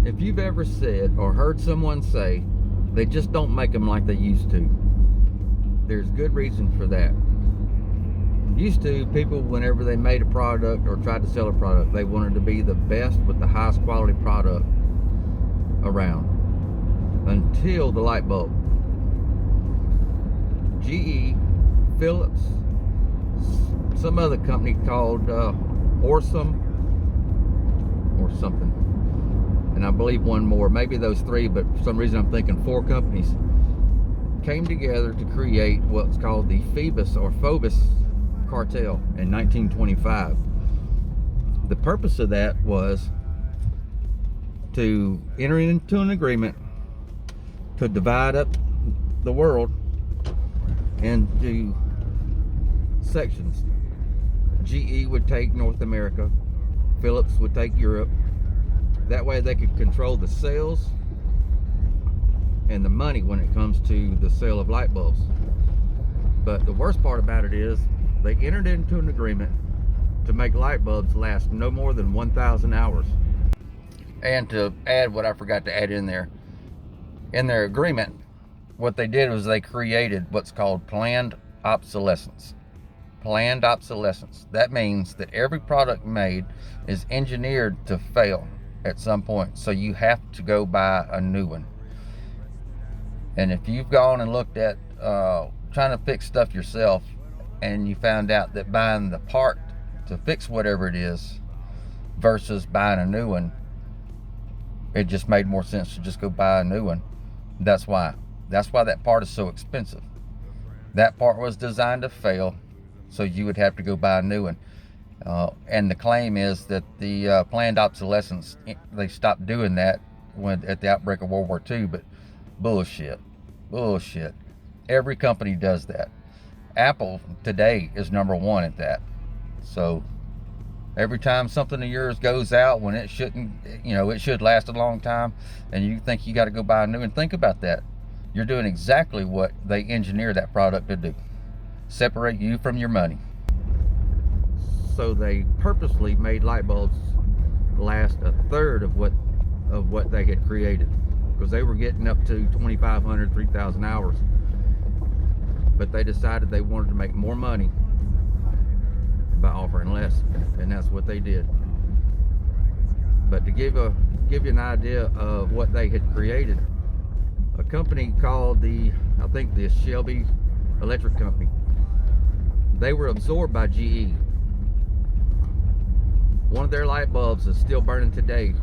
If you've ever said or heard someone say they just don't make them like they used to, there's good reason for that. Used to, people, whenever they made a product or tried to sell a product, they wanted to be the best with the highest quality product around, until the light bulb. GE, Philips, some other company called Orsom or something, and I believe one more, maybe those three, but for some reason I'm thinking 4 companies came together to create what's called the Phoebus or Phobos cartel in 1925. The purpose of that was to enter into an agreement to divide up the world into sections. GE would take North America, Philips would take Europe. That way they could control the sales and the money when it comes to the sale of light bulbs. But the worst part about it is they entered into an agreement to make light bulbs last no more than 1,000 hours. And to add what I forgot to add in their agreement, what they did was they created what's called planned obsolescence. Planned obsolescence. That means that every product made is engineered to fail at some point, so you have to go buy a new one. And if you've gone and looked at trying to fix stuff yourself, and you found out that buying the part to fix whatever it is versus buying a new one, it just made more sense to just go buy a new one. That's why that part is so expensive. That part was designed to fail, so you would have to go buy a new one. And the claim is that the planned obsolescence, they stopped doing that at the outbreak of World War II, but bullshit. Every company does that. Apple today is #1 at that. So every time something of yours goes out when it shouldn't, it should last a long time, and you think you got to go buy a new one, think about that. You're doing exactly what they engineer that product to do. Separate you from your money. So they purposely made light bulbs last a third of what they had created, because they were getting up to 2,500, 3,000 hours. But they decided they wanted to make more money by offering less, and that's what they did. But to give you an idea of what they had created, a company called the Shelby Electric Company, they were absorbed by GE. One of their light bulbs is still burning today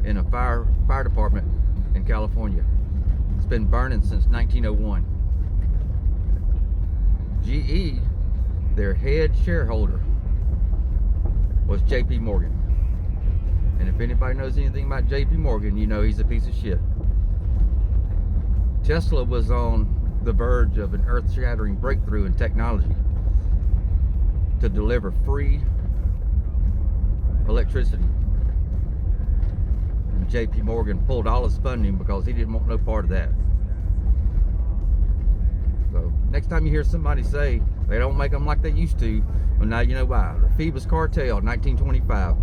in a fire department in California. It's been burning since 1901. GE, their head shareholder, was JP Morgan. And if anybody knows anything about JP Morgan, you know he's a piece of shit. Tesla was on the verge of an earth-shattering breakthrough in technology to deliver free electricity. And JP Morgan pulled all his funding because he didn't want no part of that. So next time you hear somebody say they don't make them like they used to, well, now you know why. The Phoebus cartel, 1925.